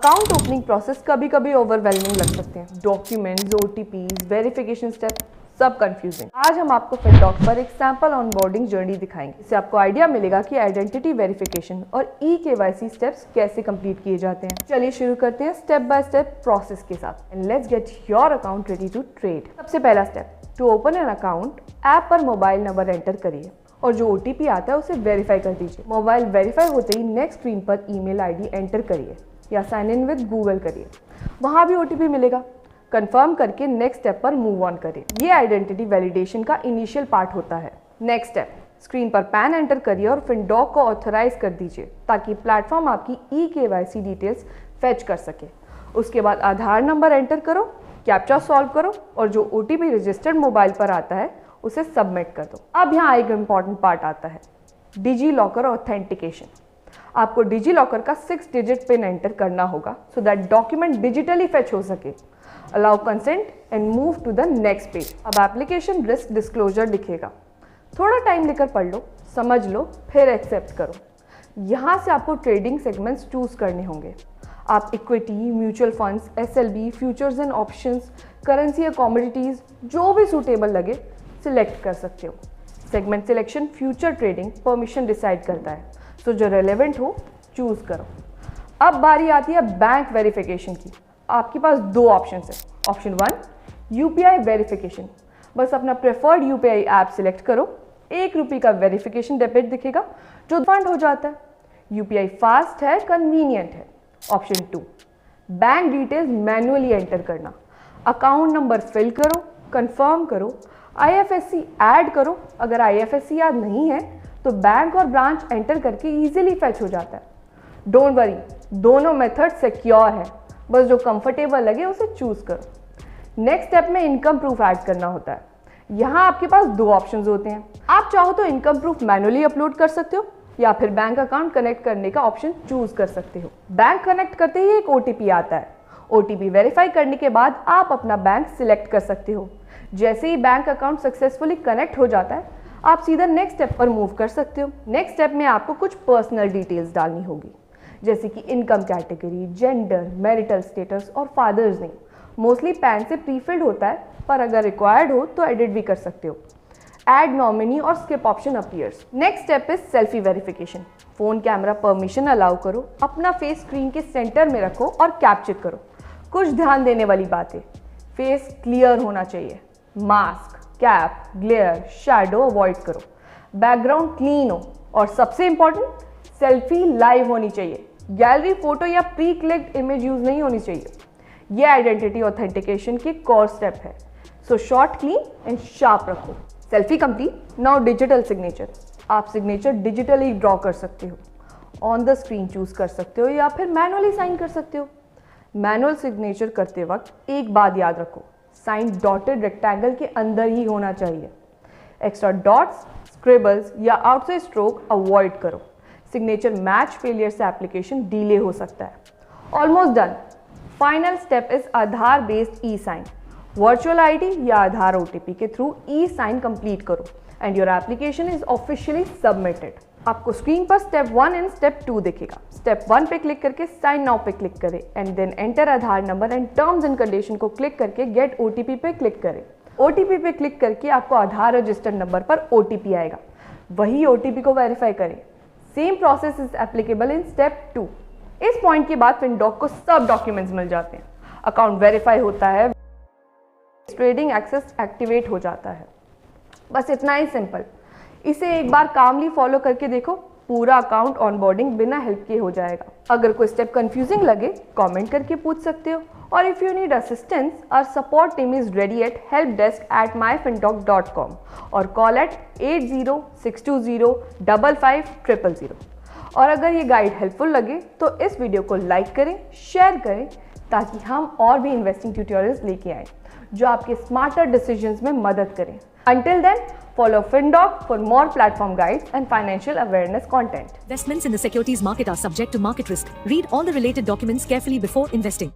Account opening process कभी कभी overwhelming लग सकते हैं। डॉक्यूमेंट्स, OTPs, वेरिफिकेशन स्टेप सब कंफ्यूजिंग। आज हम आपको फिनडॉक पर एक सैंपल ऑनबोर्डिंग जर्नी दिखाएंगे। इससे आपको आइडिया मिलेगा कि आइडेंटिटी वेरिफिकेशन और eKYC स्टेप्स कैसे कंप्लीट किए जाते हैं। चलिए शुरू करते हैं स्टेप बाय स्टेप प्रोसेस के साथ and let's get your account ready to trade. सबसे पहला step, to open an account app पर मोबाइल नंबर एंटर करिए और जो OTP आता है उसे वेरीफाई कर दीजिए। मोबाइल वेरीफाई होते ही नेक्स्ट स्क्रीन पर ईमेल ID एंटर करिए या साइन इन विद गूगल करिए, वहाँ भी OTP मिलेगा। कंफर्म करके नेक्स्ट स्टेप पर मूव ऑन करिए। ये आइडेंटिटी वैलिडेशन का इनिशियल पार्ट होता है। नेक्स्ट स्टेप, स्क्रीन पर पैन एंटर करिए और फिनडॉक को ऑथराइज कर दीजिए ताकि प्लेटफॉर्म आपकी eKYC डिटेल्स फेच कर सके। उसके बाद आधार नंबर एंटर करो, कैप्चा सॉल्व करो और जो OTP रजिस्टर्ड मोबाइल पर आता है उसे सबमिट कर दो। अब यहाँ एक इम्पॉर्टेंट पार्ट आता है, डिजी लॉकर ऑथेंटिकेशन। आपको डिजी लॉकर का 6 डिजिट पिन एंटर करना होगा so that document digitally fetch हो सके। Allow consent and move to the next page. अब एप्लीकेशन रिस्क डिस्क्लोजर दिखेगा, थोड़ा टाइम लेकर पढ़ लो, समझ लो, फिर एक्सेप्ट करो। यहाँ से आपको ट्रेडिंग सेगमेंट्स चूज करने होंगे। आप equity, mutual funds, SLB, futures and options, currency या कमोडिटीज, जो भी सूटेबल लगे सिलेक्ट कर सकते हो। Segment selection future trading permission decide करता है, सो जो रेलेवेंट हो चूज करो। अब बारी आती है बैंक वेरिफिकेशन की। आपके पास 2 ऑप्शन है। Option 1, UPI verification. बस अपना प्रेफर्ड UPI ऐप सिलेक्ट करो, ₹1 का वेरिफिकेशन डेबिट दिखेगा जो फंड हो जाता है। UPI फास्ट है, कन्वीनियंट है। Option 2, bank details manually enter करना। अकाउंट नंबर फिल करो, कंफर्म करो, IFSC ऐड करो। अगर IFSC याद नहीं है तो बैंक और ब्रांच एंटर करके इजीली फेच हो जाता है। डोंट वरी, दोनों मेथड सिक्योर है, बस जो कंफर्टेबल लगे उसे चूज करो। नेक्स्ट स्टेप में इनकम प्रूफ ऐड करना होता है। यहाँ आपके पास 2 ऑप्शंस होते हैं। आप चाहो तो इनकम प्रूफ मैन्युअली अपलोड कर सकते हो या फिर बैंक अकाउंट कनेक्ट करने का ऑप्शन चूज कर सकते हो। बैंक कनेक्ट करते ही एक OTP आता है। OTP वेरीफाई करने के बाद आप अपना बैंक सिलेक्ट कर सकते हो। जैसे ही बैंक अकाउंट सक्सेसफुली कनेक्ट हो जाता है, आप सीधा नेक्स्ट स्टेप पर मूव कर सकते हो। नेक्स्ट स्टेप में आपको कुछ पर्सनल डिटेल्स डालनी होगी, जैसे कि income category, gender, marital status और फादर्स नेम। मोस्टली पैन से प्रीफिल्ड होता है, पर अगर रिक्वायर्ड हो तो एडिट भी कर सकते हो। ऐड नॉमिनी और skip option appears. Next step is selfie verification. Phone camera permission allow करो, अपना फेस स्क्रीन के सेंटर में रखो और कैप्चर करो। कुछ ध्यान देने वाली बातें, फेस क्लियर होना चाहिए, mask, cap, glare, shadow avoid करो, बैकग्राउंड क्लीन हो और सबसे इंपॉर्टेंट, सेल्फी लाइव होनी चाहिए। गैलरी फोटो या प्री क्लिक्ड इमेज यूज नहीं होनी चाहिए। यह आइडेंटिटी ऑथेंटिकेशन की कोर स्टेप है, so short, clean and sharp रखो। Selfie complete, now digital signature. आप सिग्नेचर डिजिटली ड्रॉ कर सकते हो, ऑन द स्क्रीन चूज कर सकते हो या फिर मैनुअली साइन कर सकते हो। मैनुअल सिग्नेचर करते वक्त एक बात याद रखो, साइन डॉटेड रेक्टेंगल के अंदर ही होना चाहिए। एक्स्ट्रा डॉट्स, स्क्रिबल्स या आउटसाइड स्ट्रोक अवॉइड करो। सिग्नेचर मैच फेलियर से एप्लीकेशन डिले हो सकता है। Almost done. Final step is Aadhaar based e-साइन। वर्चुअल ID या आधार OTP के थ्रू e-साइन कंप्लीट करो and your application is officially submitted. आपको स्क्रीन पर स्टेप 1 एंड स्टेप 2 दिखेगा। स्टेप 1 पे क्लिक करके साइन नाउ पे क्लिक करें and then enter Aadhaar number and terms and condition को क्लिक करके गेट OTP पे क्लिक करें। OTP पे क्लिक करके आपको आधार रजिस्टर्ड नंबर पर OTP आएगा, वही OTP को वेरीफाई करें। Same process is applicable in step 2। इस पॉइंट के बाद फिनडॉक को सब डॉक्यूमेंट्स मिल जाते हैं, अकाउंट वेरीफाई होता है, ट्रेडिंग एक्सेस एक्टिवेट हो जाता है। बस इतना ही सिंपल। इसे एक बार कामली फॉलो करके देखो, पूरा अकाउंट ऑनबोर्डिंग बिना हेल्प के हो जाएगा। अगर कोई स्टेप कंफ्यूजिंग लगे कमेंट करके पूछ सकते हो, और if you need assistance our support team is ready at helpdesk@myfindoc.com और कॉल एट 8062055000। और अगर ये गाइड हेल्पफुल लगे तो इस वीडियो को लाइक करें, शेयर करें, ताकि हम और भी इन्वेस्टिंग ट्यूटोरियल्स लेके आएँ जो आपके स्मार्टर डिसीजंस में मदद करें। Until then, follow FinDoc for more platform guides and financial awareness content. Investments in the securities market are subject to market risk. Read all the related documents carefully before investing.